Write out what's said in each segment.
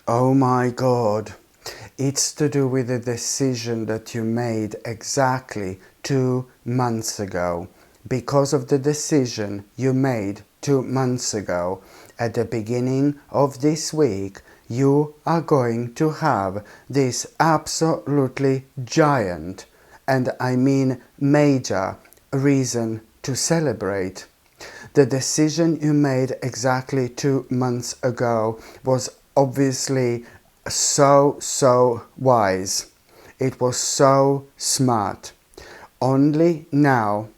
Oh my God. It's to do with a decision that you made exactly 2 months ago. Because of the decision you made 2 months ago, at the beginning of this week, you are going to have this absolutely giant, and I mean major, reason to celebrate. The decision you made exactly 2 months ago was obviously so wise. It was so smart. Only now,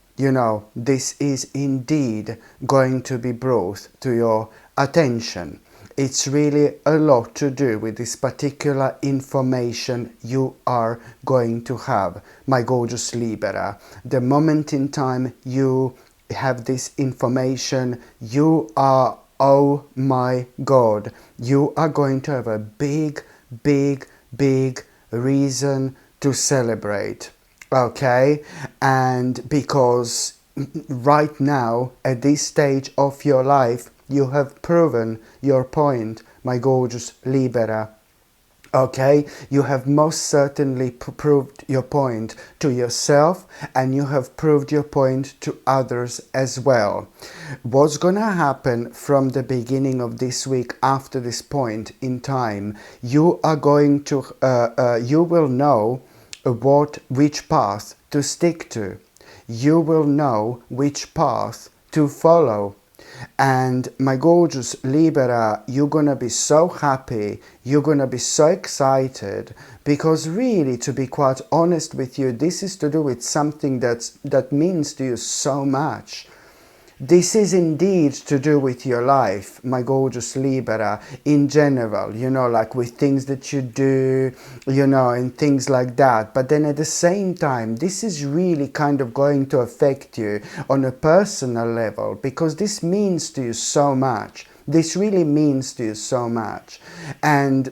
this is indeed going to be brought to your attention. It's really a lot to do with this particular information you are going to have, my gorgeous Libra. The moment in time you have this information, you are, oh my God, you are going to have a big reason to celebrate. Okay? And because right now, at this stage of your life, you have proven your point, my gorgeous Libra. Okay, you have most certainly proved your point to yourself, and you have proved your point to others as well. What's gonna happen from the beginning of this week after this point in time, you are going to, you will know which path to stick to. You will know which path to follow. And my gorgeous Libra, you're gonna be so happy, you're gonna be so excited, because really, to be quite honest with you, this is to do with something that means to you so much. This is indeed to do with your life, my gorgeous Libra, in general, like with things that you do, and things like that. But then at the same time, this is really kind of going to affect you on a personal level, because this means to you so much. This really means to you so much. And,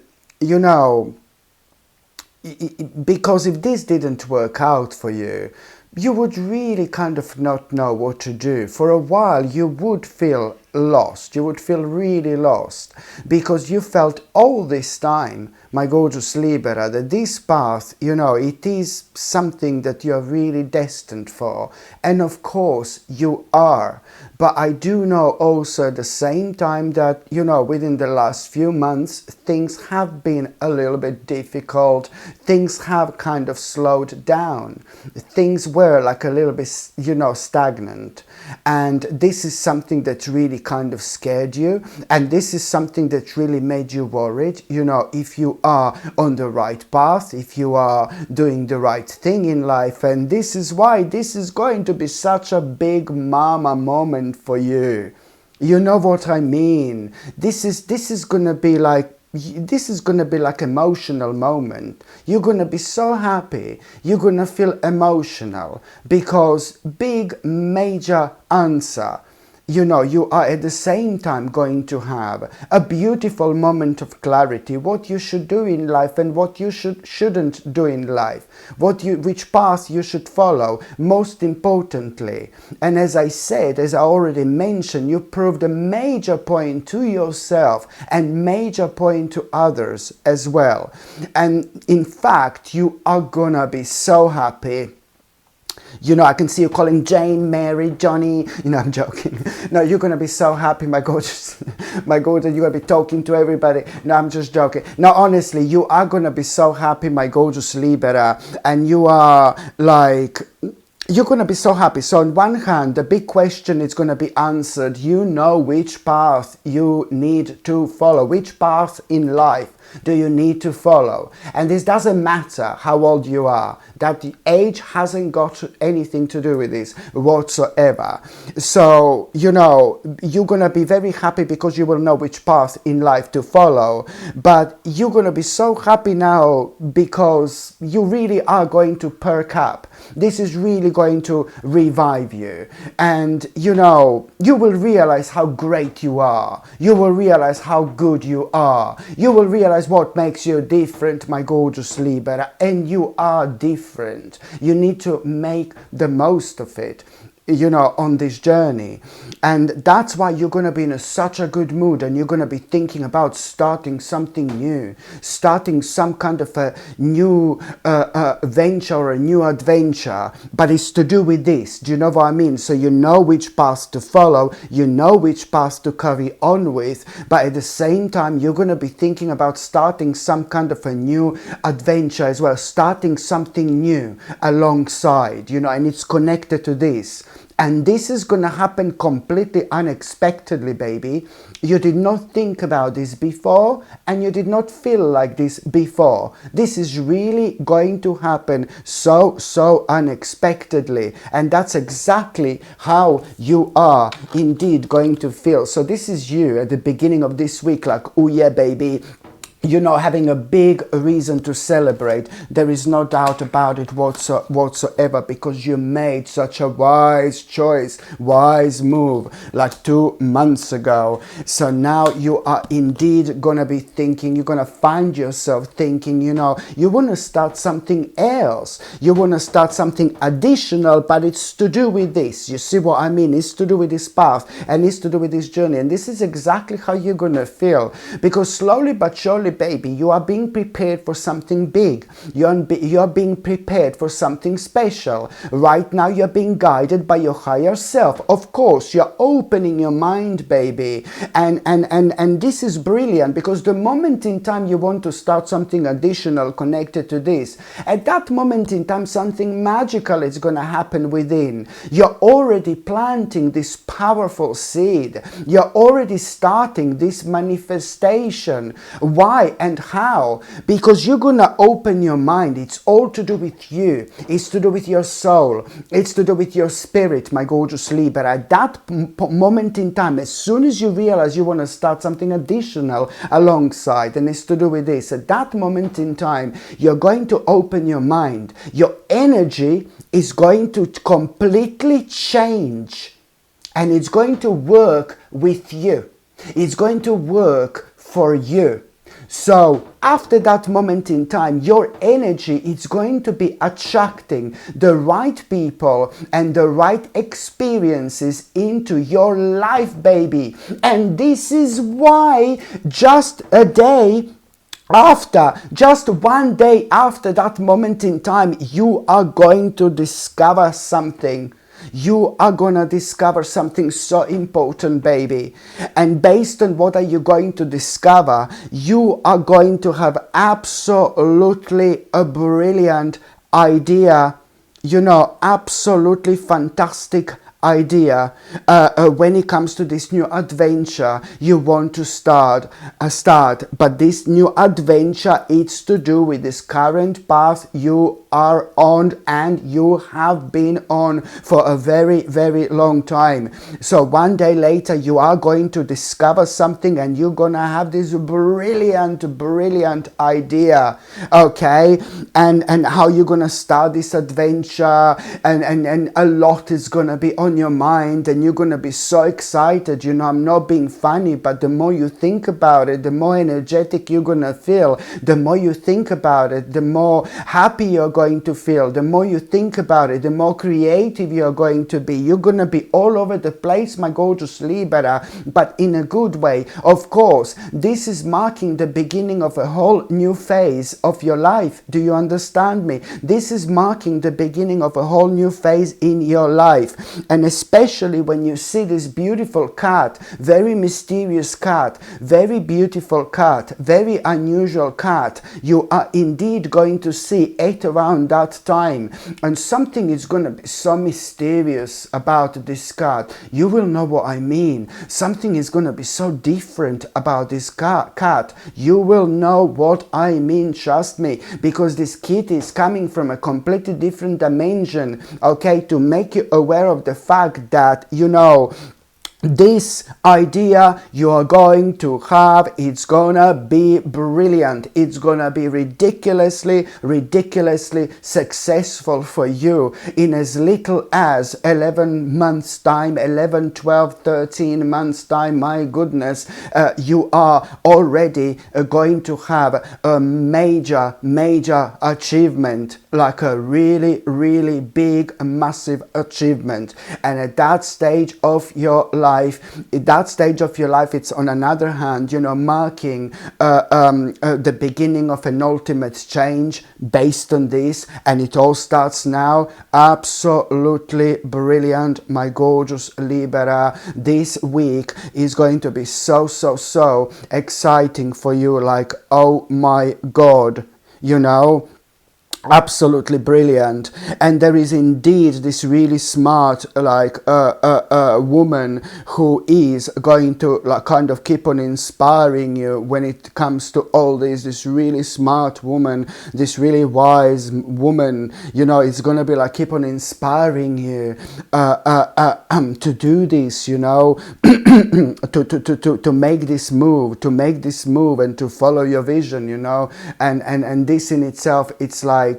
because if this didn't work out for you, you would really kind of not know what to do. For a while, you would feel lost. You would feel really lost, because you felt all this time, my gorgeous Libra, that this path, it is something that you're really destined for. And of course, you are. But I do know also at the same time that, within the last few months, things have been a little bit difficult. Things have kind of slowed down. Things were like a little bit, stagnant. And this is something that really kind of scared you. And this is something that really made you worried, if you are on the right path, if you are doing the right thing in life. And this is why this is going to be such a big mama moment for you. You know what I mean? This is gonna be like emotional moment. You're gonna be so happy. You're gonna feel emotional, because big major answer. You are at the same time going to have a beautiful moment of clarity, what you should do in life and what you shouldn't do in life, which path you should follow, most importantly. And as I said, as I already mentioned, you proved a major point to yourself and major point to others as well. And in fact, you are gonna be so happy. I can see you calling Jane, Mary, Johnny. I'm joking. No, you're going to be so happy, my gorgeous. My gorgeous, you're going to be talking to everybody. No, I'm just joking. No, honestly, you are going to be so happy, my gorgeous Libra. And you are like... You're going to be so happy. So on one hand, the big question is going to be answered. You know which path you need to follow. Which path in life do you need to follow? And this doesn't matter how old you are. That the age hasn't got anything to do with this whatsoever. So, you're going to be very happy because you will know which path in life to follow. But you're going to be so happy now because you really are going to perk up. This is really going to revive you. And, you will realize how great you are. You will realize how good you are. You will realize what makes you different, my gorgeous Libra. And you are different. You need to make the most of it. you know, on this journey. And that's why you're going to be in such a good mood, and you're going to be thinking about starting something new, starting some kind of a new venture or a new adventure, but it's to do with this. Do you know what I mean? So you know which path to follow, you know which path to carry on with, but at the same time you're going to be thinking about starting some kind of a new adventure as well, starting something new alongside, you know, and it's connected to this. And this is going to happen completely unexpectedly, baby. You did not think about this before, and you did not feel like this before. This is really going to happen so unexpectedly. And that's exactly how you are indeed going to feel. So this is you at the beginning of this week, like, oh yeah, baby, you know, having a big reason to celebrate. There is no doubt about it whatsoever, because you made such a wise choice, wise move like 2 months ago. So now you are indeed gonna be thinking, you're gonna find yourself thinking, you know, you want to start something else, you want to start something additional, but it's to do with this. You see what I mean? It's to do with this path, and it's to do with this journey. And this is exactly how you're gonna feel, because slowly but surely, baby, you are being prepared for something big. You're being prepared for something special. Right now, you're being guided by your higher self. Of course, you're opening your mind, baby. And this is brilliant, because the moment in time you want to start something additional connected to this, at that moment in time, something magical is going to happen within. You're already planting this powerful seed. You're already starting this manifestation. Why and how? Because you're gonna open your mind. It's all to do with you. It's to do with your soul. It's to do with your spirit, my gorgeous Libra. At that moment in time, as soon as you realize you want to start something additional alongside, and it's to do with this, at that moment in time, you're going to open your mind. Your energy is going to completely change, and it's going to work with you. It's going to work for you. So after that moment in time, your energy is going to be attracting the right people and the right experiences into your life, baby. And this is why just a day after, just 1 day after that moment in time, you are going to discover something. You are gonna discover something so important, baby. And based on what are you going to discover, you are going to have absolutely a brilliant idea, you know, absolutely fantastic idea when it comes to this new adventure you want to start. But this new adventure, it's to do with this current path you are on, and you have been on for a very long time. So 1 day later, you are going to discover something, and you're gonna have this brilliant idea, okay? And how you're gonna start this adventure, and a lot is gonna be on your mind, and you're gonna be so excited. You know, I'm not being funny, but the more you think about it, the more energetic you're gonna feel. The more you think about it, the more happy you're going to feel. The more you think about it, the more creative you're going to be. You're going to be all over the place, my gorgeous Libra, but in a good way. Of course, this is marking the beginning of a whole new phase of your life. Do you understand me? This is marking the beginning of a whole new phase in your life. And especially when you see this beautiful cat, very mysterious cat, very beautiful cat, very unusual cat, you are indeed going to see it around that time. And something is going to be so mysterious about this cat. You will know what I mean. Something is going to be so different about this cat. You will know what I mean, trust me, because this kitty is coming from a completely different dimension, okay, to make you aware of the fact that, you know, this idea you are going to have, it's gonna be brilliant. It's gonna be ridiculously successful for you in as little as 11 months time, 11, 12, 13 months time. My goodness, you are already going to have a major achievement, like a really big, massive achievement. And at that stage of your life, it's on another hand, you know, marking the beginning of an ultimate change based on this, and it all starts now. Absolutely brilliant, my gorgeous Libra. This week is going to be so exciting for you, like, oh my God, you know. Absolutely brilliant. And there is indeed this really smart, like, woman who is going to, like, kind of keep on inspiring you when it comes to all this really smart woman, this really wise woman, you know, it's gonna be like keep on inspiring you to do this, you know, to make this move, and to follow your vision, you know. And this in itself, it's like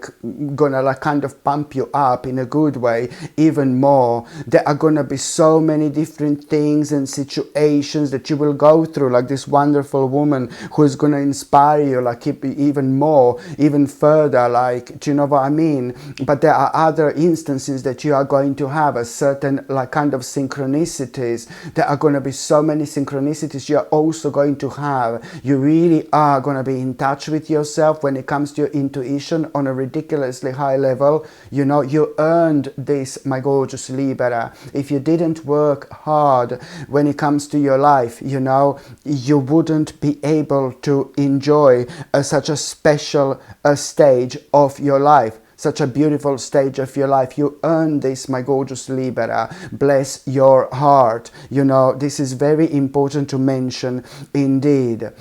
gonna, like, kind of pump you up in a good way even more. There are gonna be so many different things and situations that you will go through, like this wonderful woman who is gonna inspire you, like, even more, even further, like, do you know what I mean? But there are other instances that you are going to have a certain, like, kind of synchronicities. There are going to be so many synchronicities you are also going to have. You really are going to be in touch with yourself when it comes to your intuition on a ridiculously high level. You know, you earned this, my gorgeous Libra. If you didn't work hard when it comes to your life, you know, you wouldn't be able to enjoy such a special stage of your life. Such a beautiful stage of your life. You earn this, my gorgeous Libra. Bless your heart. You know, this is very important to mention indeed.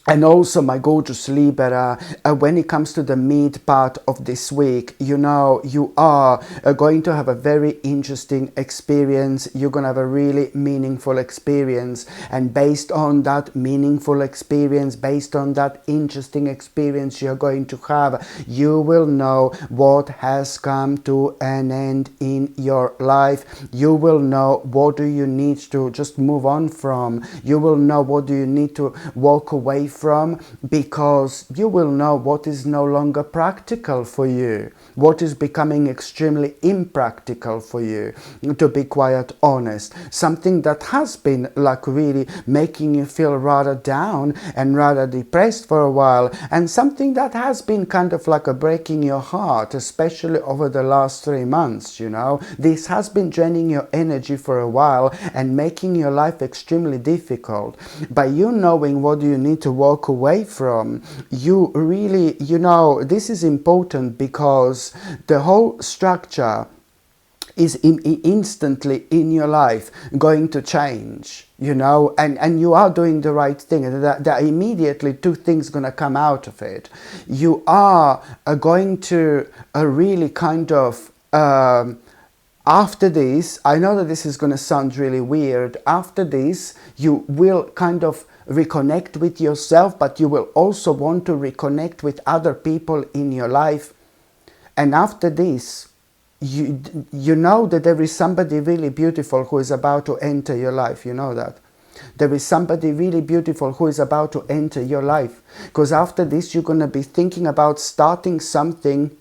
And also, my gorgeous Libra, when it comes to the mid part of this week, you know, you are going to have a very interesting experience. You're going to have a really meaningful experience. And based on that meaningful experience, based on that interesting experience you're going to have, you will know what has come to an end in your life. You will know what do you need to just move on from. You will know what do you need to walk away from, because you will know what is no longer practical for you, what is becoming extremely impractical for you, to be quite honest. Something that has been, like, really making you feel rather down and rather depressed for a while, and something that has been kind of like breaking your heart, especially over the last 3 months, you know. This has been draining your energy for a while and making your life extremely difficult. By you knowing what you need to walk away from, you really, you know, this is important, because the whole structure is instantly in your life going to change, you know, and you are doing the right thing, and that immediately 2 things going to come out of it. You are going to really kind of after this, I know that this is going to sound really weird, after this you will kind of reconnect with yourself, but you will also want to reconnect with other people in your life. And after this, you know that there is somebody really beautiful who is about to enter your life. You know that there is somebody really beautiful who is about to enter your life, because after this you're going to be thinking about starting something,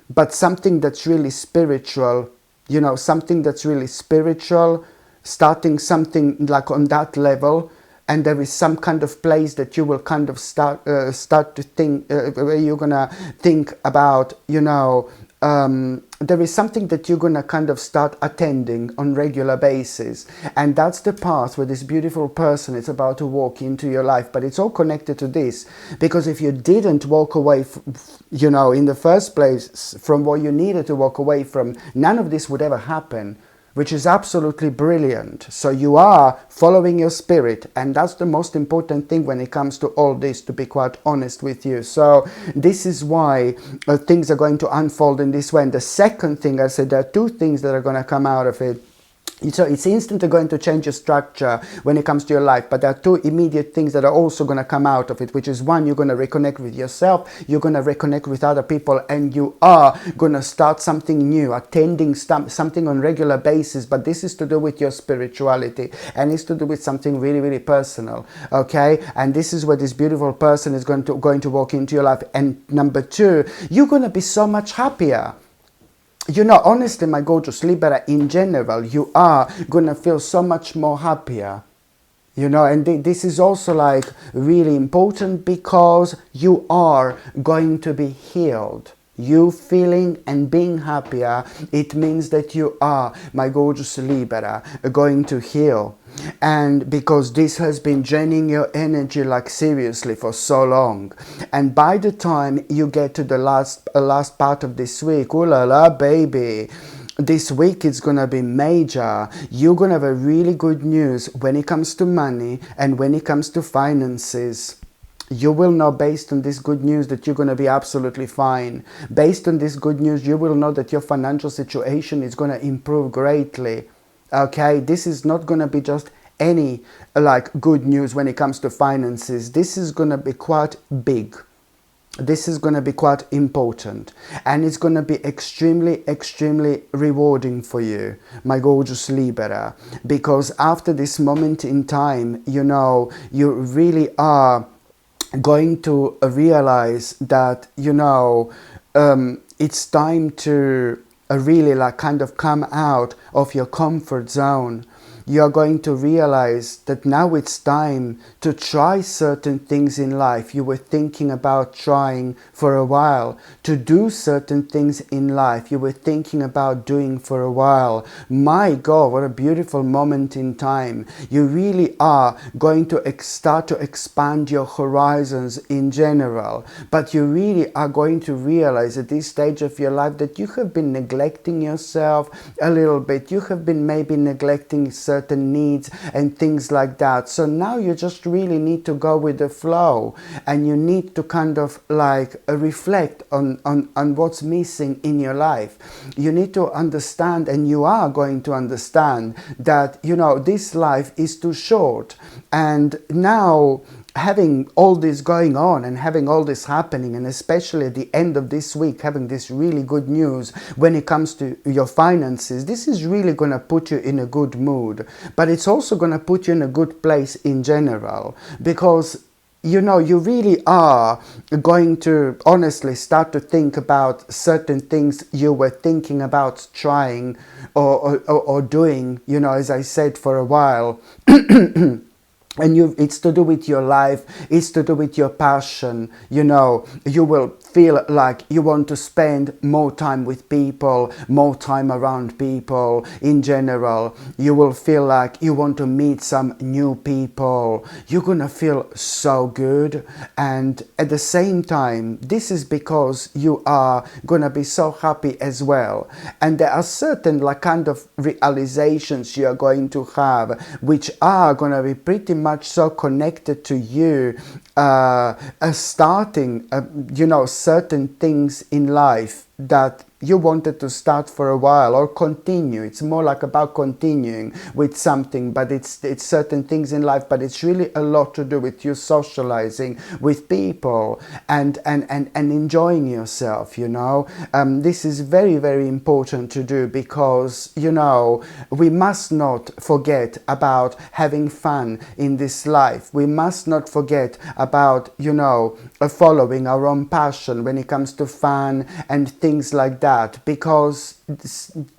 but something that's really spiritual, you know, something that's really spiritual, starting something like on that level. And there is some kind of place that you will kind of start to think, where you're gonna think about, you know, there is something that you're gonna kind of start attending on regular basis, and that's the path where this beautiful person is about to walk into your life. But it's all connected to this, because if you didn't walk away, you know, in the first place from what you needed to walk away from, none of this would ever happen. which is absolutely brilliant. So you are following your spirit, and that's the most important thing when it comes to all this, to be quite honest with you. So this is why things are going to unfold in this way. And the second thing I said, there are two things that are going to come out of it. So it's instantly going to change your structure when it comes to your life, but there are two immediate things that are also going to come out of it, which is one, you're going to reconnect with yourself, you're going to reconnect with other people, and you are going to start something new, attending something on regular basis. But this is to do with your spirituality, and it's to do with something really, really personal, okay? And this is where this beautiful person is going to walk into your life. And number two, you're going to be so much happier. You know, honestly, my gorgeous Libra, in general, you are going to feel so much more happier. You know, and this is also like really important, because you are going to be healed. You feeling and being happier, it means that you are, my gorgeous Libra, going to heal. And because this has been draining your energy, like seriously, for so long. And by the time you get to the last part of this week, ooh la la, baby, this week is going to be major. You're going to have a really good news when it comes to money and when it comes to finances. You will know, based on this good news, that you're going to be absolutely fine. Based on this good news, you will know that your financial situation is going to improve greatly. Okay, this is not going to be just any like good news when it comes to finances. This is going to be quite big. This is going to be quite important, and it's going to be extremely, extremely rewarding for you, my gorgeous Libra, because after this moment in time, you know, you really are going to realize that, you know, it's time to really like kind of come out of your comfort zone. You're going to realize that now it's time to try certain things in life you were thinking about trying for a while, to do certain things in life you were thinking about doing for a while. My God, what a beautiful moment in time. You really are going to start to expand your horizons in general, but you really are going to realize at this stage of your life that you have been neglecting yourself a little bit. You have been maybe neglecting certain needs and things like that. So now you just really need to go with the flow, and you need to kind of like reflect on what's missing in your life. You need to understand, and you are going to understand, that, you know, this life is too short. And now, having all this going on and having all this happening, and especially at the end of this week, having this really good news when it comes to your finances, this is really going to put you in a good mood. But it's also going to put you in a good place in general, because, you know, you really are going to honestly start to think about certain things you were thinking about trying or doing, you know, as I said, for a while. And it's to do with your life, it's to do with your passion. You know, you will feel like you want to spend more time with people, more time around people in general. You will feel like you want to meet some new people. You're gonna feel so good. And at the same time, this is because you are gonna be so happy as well. And there are certain like kind of realizations you are going to have, which are gonna be pretty much so connected to you starting, you know, certain things in life that you wanted to start for a while or continue. It's more like about continuing with something, but it's certain things in life, but it's really a lot to do with you socializing with people and enjoying yourself, you know. This is very, very important to do, because, you know, we must not forget about having fun in this life. We must not forget about, you know, following our own passion when it comes to fun and things like that, because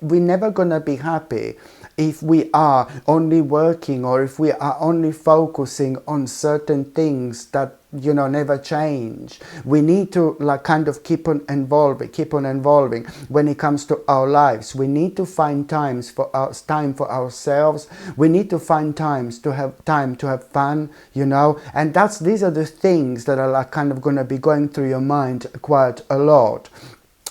we're never gonna be happy if we are only working, or if we are only focusing on certain things that, you know, never change. We need to like kind of keep on evolving when it comes to our lives. We need to find time for ourselves. We need to find time to have fun, you know. And these are the things that are like kind of going to be going through your mind quite a lot.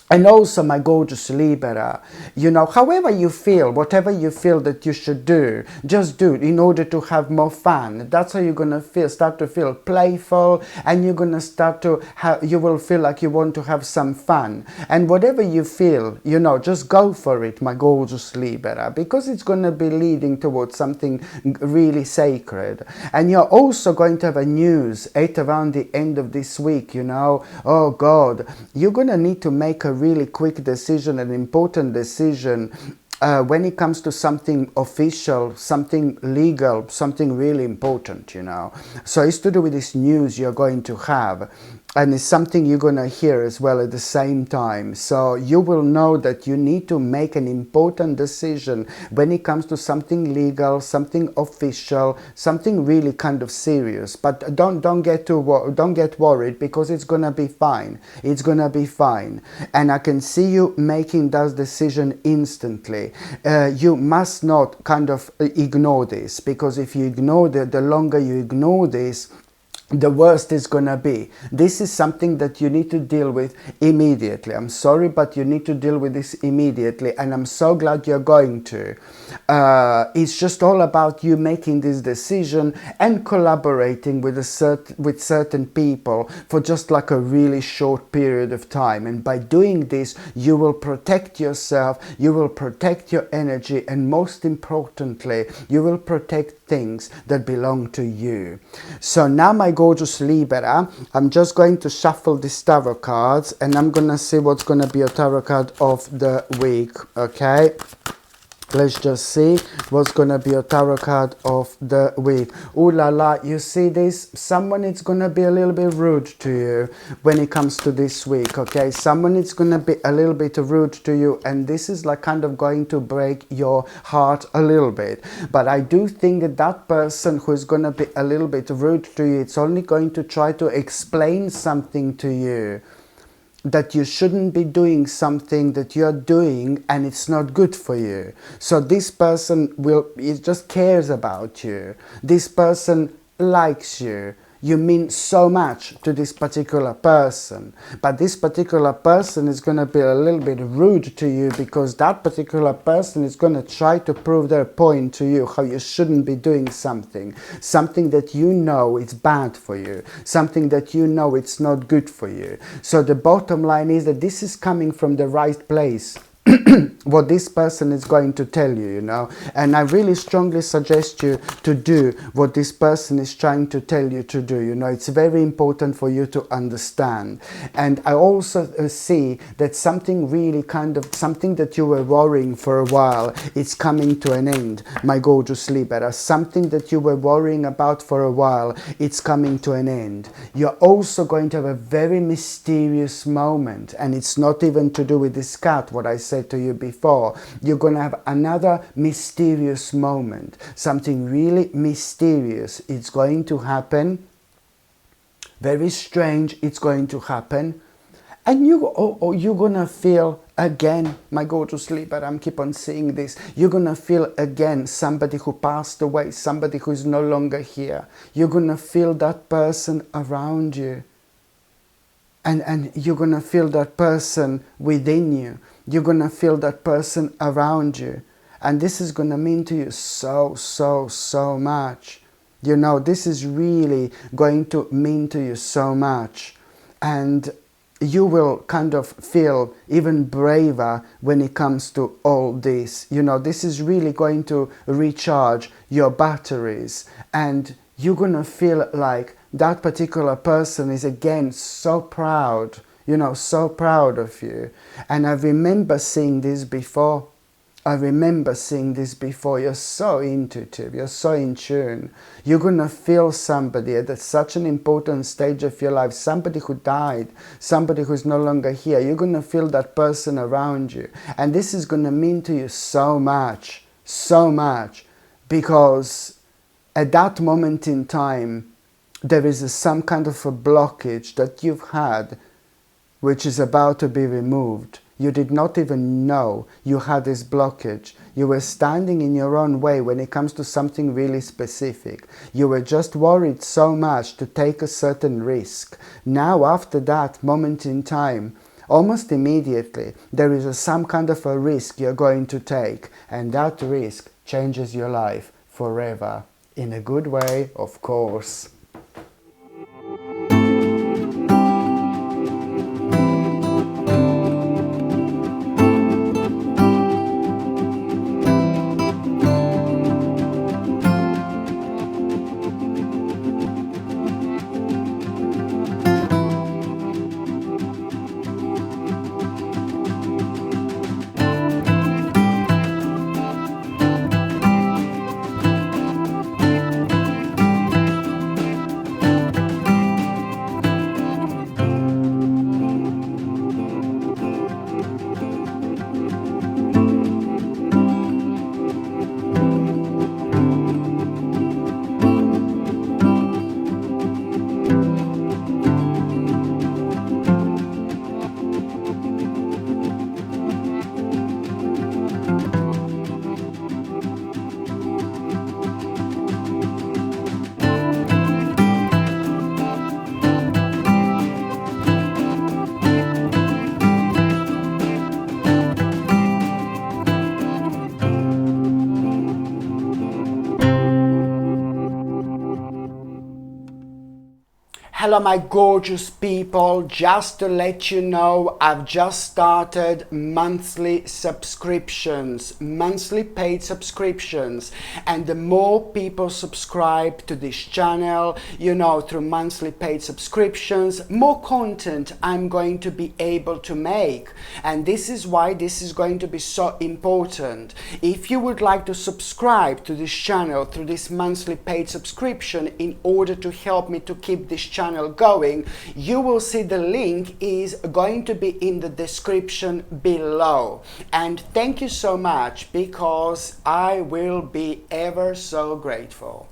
And also, my gorgeous Libra, you know, however you feel, whatever you feel that you should do, just do it in order to have more fun. That's how you're going to feel, start to feel playful, and you're going to start to have, you will feel like you want to have some fun. And whatever you feel, you know, just go for it, my gorgeous Libra, because it's going to be leading towards something really sacred. And you're also going to have a news at around the end of this week, you know. Oh God, you're going to need to make a really quick decision, an important decision when it comes to something official, something legal, something really important, you know. So it's to do with this news you're going to have. And it's something you're going to hear as well at the same time. So you will know that you need to make an important decision when it comes to something legal, something official, something really kind of serious. But don't get worried, because it's going to be fine. It's going to be fine. And I can see you making that decision instantly. You must not kind of ignore this, because if you ignore the longer you ignore this, the worst is gonna be. This is something that you need to deal with immediately. I'm sorry, but you need to deal with this immediately, and I'm so glad you're going to. It's just all about you making this decision and collaborating with certain people for just like a really short period of time. And by doing this, you will protect yourself, you will protect your energy, and most importantly, you will protect things that belong to you. So now, my gorgeous Libra, I'm just going to shuffle these tarot cards, and I'm gonna see what's gonna be a tarot card of the week. Okay, let's just see what's gonna be a tarot card of the week. Ooh la la, you see this? Someone is gonna be a little bit rude to you when it comes to this week, okay? Someone is gonna be a little bit rude to you, and this is like kind of going to break your heart a little bit. But I do think that that person who is gonna be a little bit rude to you, it's only going to try to explain something to you, that you shouldn't be doing something that you're doing and it's not good for you. So this person it just cares about you. This person likes you. You mean so much to this particular person, but this particular person is going to be a little bit rude to you, because that particular person is going to try to prove their point to you, how you shouldn't be doing something that you know is bad for you, something that you know it's not good for you. So the bottom line is that this is coming from the right place. What this person is going to tell you, you know, and I really strongly suggest you to do what this person is trying to tell you to do. You know, it's very important for you to understand. And I also see that something really something that you were worrying for a while, it's coming to an end, my gorgeous Libra. Something that you were worrying about for a while, it's coming to an end. You're also going to have a very mysterious moment, and it's not even to do with this cat, what I said to you before. You're going to have another mysterious moment, something really mysterious. It's going to happen, very strange. It's going to happen, and you're going to feel again, my gorgeous Libra, I'm keep on seeing this, you're going to feel again somebody who passed away, somebody who is no longer here. You're going to feel that person around you, and you're going to feel that person within you. You're going to feel that person around you. And this is going to mean to you so, so, so much. You know, this is really going to mean to you so much. And you will kind of feel even braver when it comes to all this. You know, this is really going to recharge your batteries. And you're going to feel like that particular person is again so proud. You know, so proud of you. And I remember seeing this before. You're so intuitive. You're so in tune. You're going to feel somebody at such an important stage of your life. Somebody who died. Somebody who's no longer here. You're going to feel that person around you. And this is going to mean to you so much. So much. Because at that moment in time, there is some kind of a blockage that you've had, which is about to be removed. You did not even know you had this blockage. You were standing in your own way when it comes to something really specific. You were just worried so much to take a certain risk. Now, after that moment in time, almost immediately there is some kind of a risk you're going to take, and that risk changes your life forever. In a good way, of course. Hello my gorgeous people, just to let you know, I've just started monthly subscriptions, monthly paid subscriptions, and the more people subscribe to this channel, you know, through monthly paid subscriptions, more content I'm going to be able to make. And this is why this is going to be so important. If you would like to subscribe to this channel through this monthly paid subscription in order to help me to keep this channel going, you will see the link is going to be in the description below. And thank you so much, because I will be ever so grateful.